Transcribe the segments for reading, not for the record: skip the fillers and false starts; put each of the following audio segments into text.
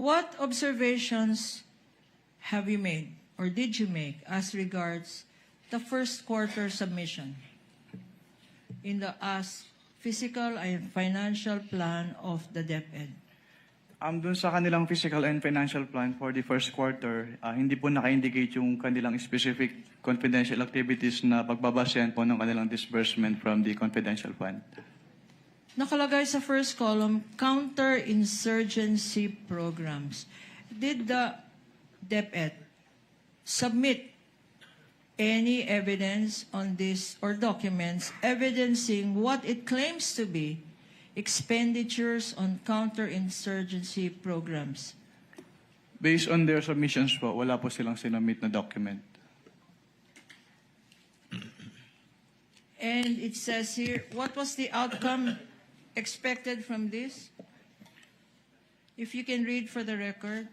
What observations have you made or did you make as regards the first quarter submission in the physical and financial plan of the DepEd? Dun sa kanilang physical and financial plan for the first quarter, hindi po naka-indicate yung kanilang specific confidential activities na pagbabasehan po ng kanilang disbursement from the confidential fund. Nakalagay sa first column, counter-insurgency programs. Did the DepEd submit any evidence on this or documents evidencing what it claims to be expenditures on counter-insurgency programs? Based on their submissions po, wala po silang sinamit na document. And it says here, what was the outcome expected from this? If you can read for the record.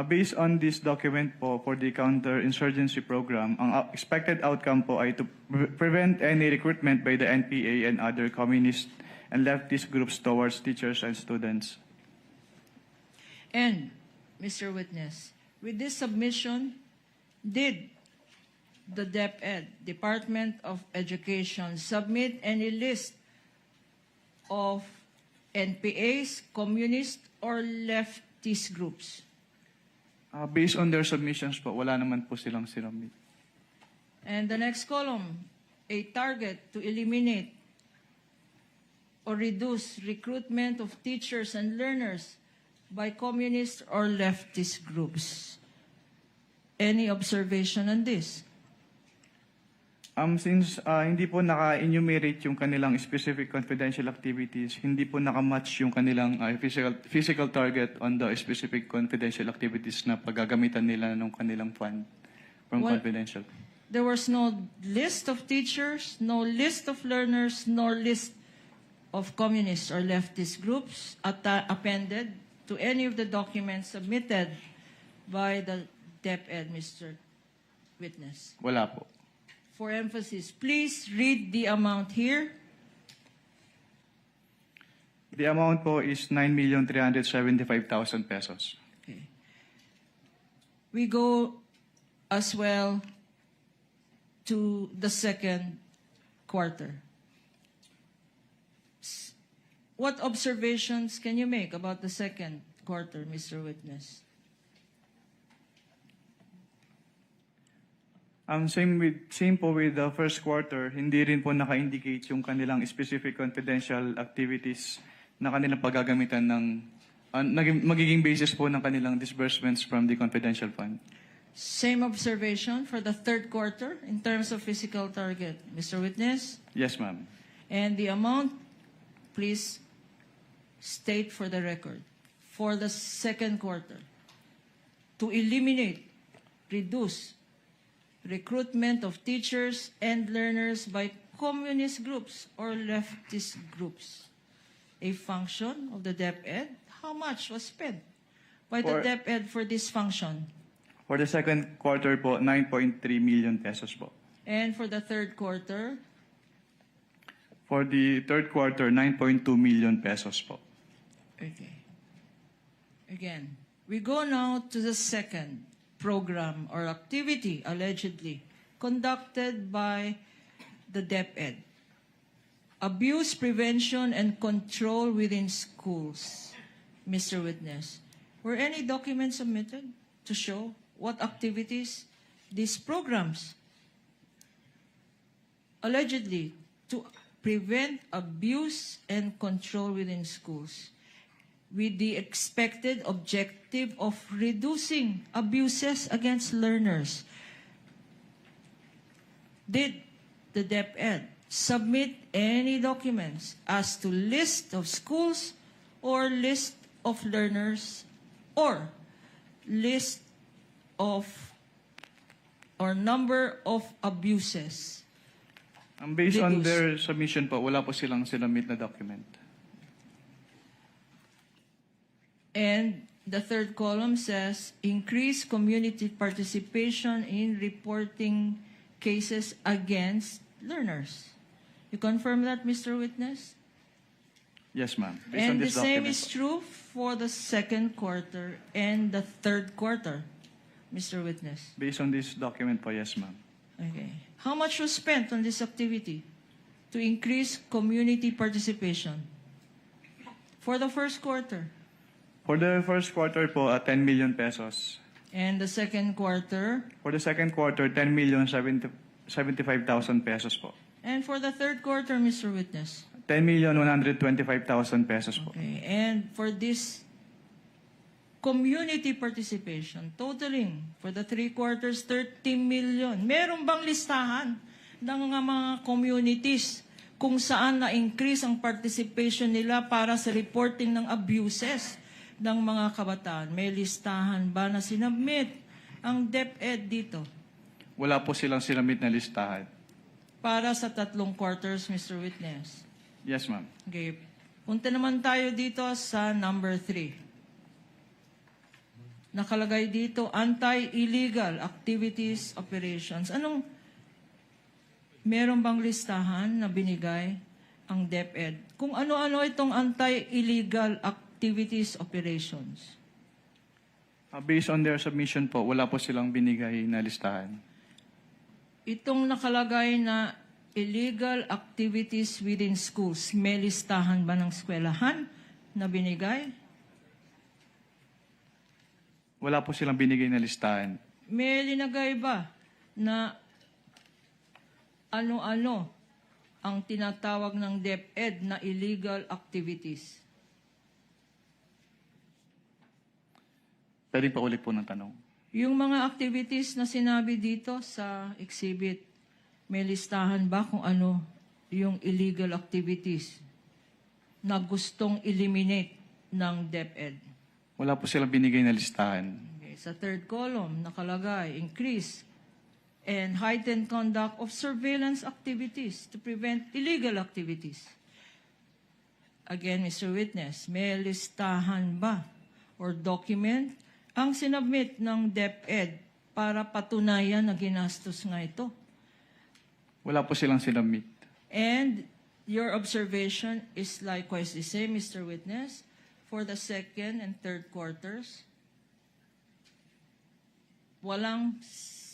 Based on this document po for the counter-insurgency program, ang expected outcome po ay to prevent any recruitment by the NPA and other communist and leftist groups towards teachers and students. And, Mr. Witness, with this submission, did the DepEd, Department of Education, submit any list of NPAs, communist, or leftist groups? Based on their submissions po, wala naman po silang sinamit. And the next column, a target to eliminate or reduce recruitment of teachers and learners by communist or leftist groups. Any observation on this? Since hindi po naka-enumerate yung kanilang specific confidential activities, hindi po naka-match yung kanilang physical target on the specific confidential activities na paggagamitan nila ng kanilang fund from confidential. There was no list of teachers, no list of learners, nor list of communist or leftist groups appended to any of the documents submitted by the DepEd, Mr. Witness? Wala po. For emphasis, please read the amount here. The amount po is 9,375,000 pesos. Okay. We go as well to the second quarter. What observations can you make about the second quarter, Mr. Witness? Same po with the first quarter, hindi rin po naka-indicate yung kanilang specific confidential activities na kanilang paggagamitan ng magiging basis po ng kanilang disbursements from the confidential fund. Same observation for the third quarter in terms of physical target, Mr. Witness? Yes, ma'am. And the amount, please state for the record, for the second quarter, to eliminate, reduce, recruitment of teachers and learners by communist groups or leftist groups. A function of the DepEd, how much was spent by the DepEd for this function? For the second quarter po, 9.3 million pesos po. And for the third quarter? For the third quarter, 9.2 million pesos po. Okay. Again, we go now to the second program or activity allegedly conducted by the DepEd. Abuse prevention and control within schools. Mr. Witness, were any documents submitted to show what activities these programs allegedly to prevent abuse and control within schools, with the expected objective of reducing abuses against learners? Did the DepEd submit any documents as to list of schools or list of learners or list of or number of abuses? Based on their submission po, wala po silang sinamit na document. And the third column says, increase community participation in reporting cases against learners. You confirm that, Mr. Witness? Yes, ma'am. Based on And the this same document is po. true for the second quarter and the third quarter, Mr. Witness. Based on this document po, yes, ma'am. Okay. How much was spent on this activity to increase community participation? For the first quarter For the first quarter po, 10 million pesos. and the second quarter, For the second quarter, 10,075,000 pesos po. and for the third quarter, Mr. Witness. 10,125,000 pesos po. Okay. And for this community participation, totaling for the three quarters, 30 million. Meron bang listahan ng mga communities kung saan na-increase ang participation nila para sa reporting ng abuses ng mga kabataan? May listahan ba na sinabmit ang DepEd dito Wala po silang sinamit na listahan. para sa tatlong quarters, Mr. Witness? Yes, ma'am. Okay. Punta naman tayo dito sa number 3. Nakalagay dito, anti-illegal activities operations. Meron bang listahan na binigay ang DepEd? Kung ano-ano itong anti-illegal activities operations? Based on their submission po, wala po silang binigay na listahan. Itong nakalagay na illegal activities within schools, may listahan ba ng eskwelahan na binigay? Wala po silang binigay na listahan. May linagay ba na ano-ano ang tinatawag ng DepEd na illegal activities? Pwede pa ulit po ng tanong. Yung mga activities na sinabi dito sa exhibit, may listahan ba kung ano yung illegal activities na gustong eliminate ng DepEd? Wala po silang binigay na listahan. Okay, sa third column, nakalagay, increase and heightened conduct of surveillance activities to prevent illegal activities. Again, Mr. Witness, may listahan ba or document ang sinabmit ng DepEd para patunayan na ginastos nga ito? Wala po silang sinamit. And your observation is likewise the same, Mr. Witness, for the second and third quarters? Walang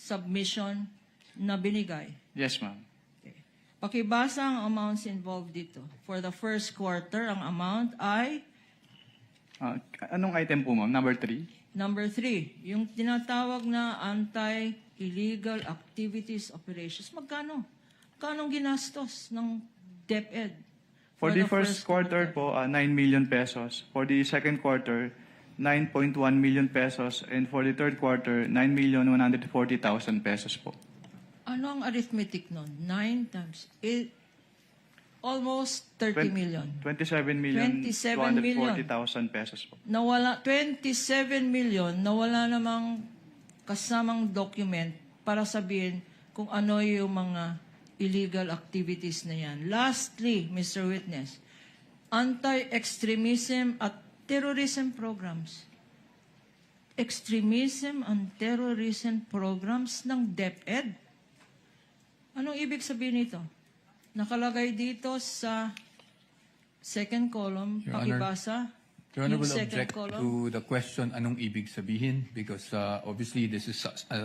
submission na binigay. Yes, ma'am. Okay. Pakibasa ang amounts involved dito. For the first quarter, ang amount ay Anong item po, ma'am? Number 3? number 3, yung tinatawag na anti-illegal activities operations. Magkano? Magkano ginastos ng DepEd? For the first quarter po, 9 million pesos. For the second quarter, 9.1 million pesos. And for the third quarter, 9,140,000 pesos po. Ano ang arithmetic nun? 9 times 8, almost 30 million. 27,240,000 pesos po. Nawala, 27 million, nawala namang kasamang document para sabihin kung ano yung mga illegal activities na yan. Lastly, Mr. Witness, anti-extremism at terrorism programs. Extremism and terrorism programs ng DepEd. Anong ibig sabihin nito? Nakalagay dito sa second column, Your Honor, pakibasa. Your Honor yung will second object column. to the question, anong ibig sabihin? Because obviously this is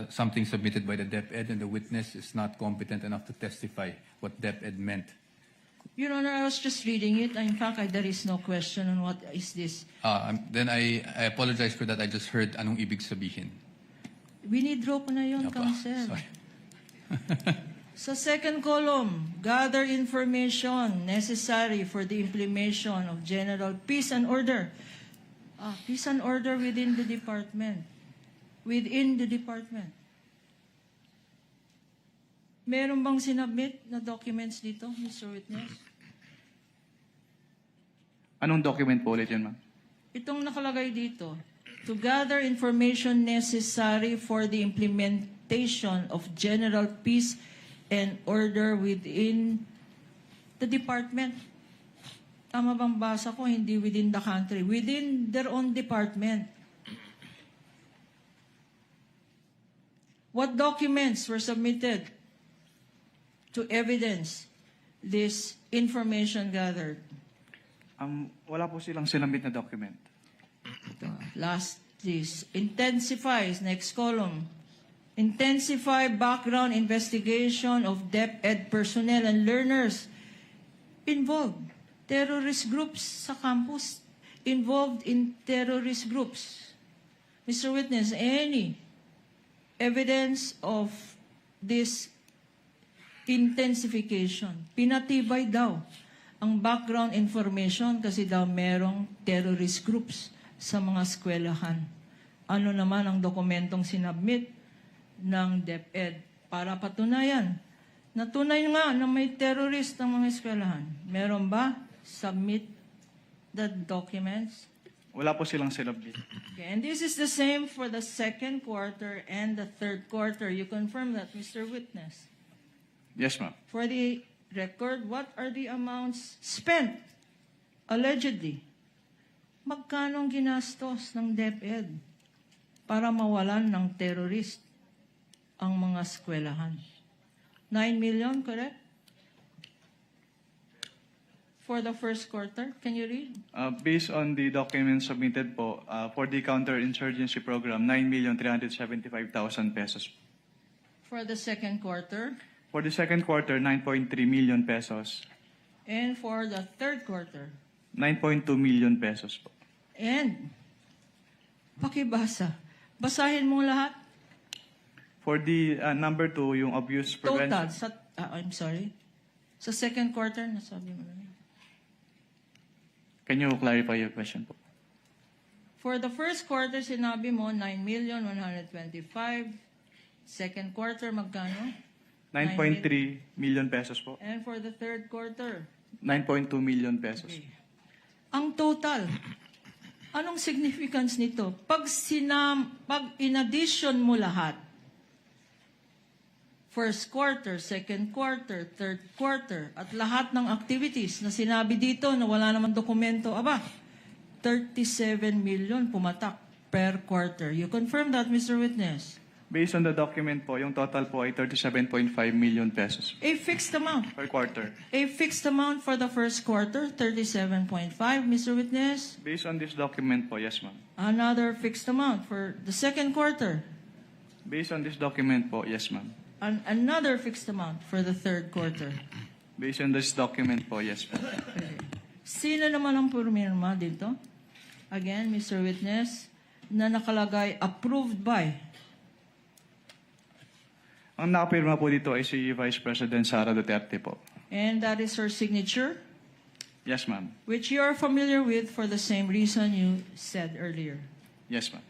something submitted by the DepEd and the witness is not competent enough to testify what DepEd meant. Your Honor, I was just reading it. In fact, there is no question on what is this. Then I apologize for that. I just heard anong ibig sabihin. Winidraw ko na yun, Apa, Counsel. sorry. Sa second column, gather information necessary for the implementation of general peace and order. Peace and order within the department. Within the department. Meron bang sinabmit na documents dito, Mr. Witness? Anong document po ulit yun, ma'am? Itong nakalagay dito, to gather information necessary for the implementation of general peace and order within the department. Tama bang basa ko? Hindi within the country. Within their own department. What documents were submitted to evidence this information gathered? Wala po silang sinamit na document. Last, please. Intensifies, next column. Intensify background investigation of DepEd personnel and learners involved. Terrorist groups sa campus involved in terrorist groups. Mr. Witness, any evidence of this intensification? Pinatibay daw ang background information kasi daw merong terrorist groups sa mga eskwelahan. Ano naman ang dokumentong sinabmit ng DepEd para patunayan? Natunay nga na may terrorist ng mga eskwelahan. Meron ba? Submit the documents. Wala po silang sinamit. Okay, and this is the same for the second quarter and the third quarter. You confirm that, Mr. Witness? Yes, ma'am. For the record, what are the amounts spent, allegedly? Magkano ang ginastos ng DepEd para mawalan ng terrorist ang mga eskwelahan? 9 million, correct? For the first quarter, can you read? Based on the documents submitted po, for the counterinsurgency program, 9,375,000 pesos. For the second quarter, For the second quarter, 9.3 million pesos. and for the third quarter. 9.2 million pesos po. And, pakibasa. Basahin mo lahat. For the number 2, yung abuse prevention. Total. I'm sorry. Sa second quarter, nasabi mo na. Can you clarify your question po? For the first quarter, sinabi mo 9,125,000. Second quarter, magkano? 9.3 million pesos po. And for the third quarter? 9.2 million pesos. Okay. Ang total, anong significance nito? Pag in addition mo lahat, first quarter, second quarter, third quarter, at lahat ng activities na sinabi dito na wala naman dokumento, 37 million pumatak per quarter. You confirm that, Mr. Witness? Based on the document po, yung total po ay 37.5 million pesos A fixed amount. per quarter. A fixed amount for the first quarter, 37.5, Mr. Witness. Based on this document po, yes ma'am. Another fixed amount for the second quarter. Based on this document po, yes ma'am. Another fixed amount for the third quarter. Based on this document po, yes po. Sino naman ang pumirma dito? Again, Mr. Witness, na nakalagay approved by. Ang nakapirma po dito ay si Vice President Sara Duterte po. And that is her signature, Yes ma'am. which you are familiar with for the same reason you said earlier. Yes ma'am.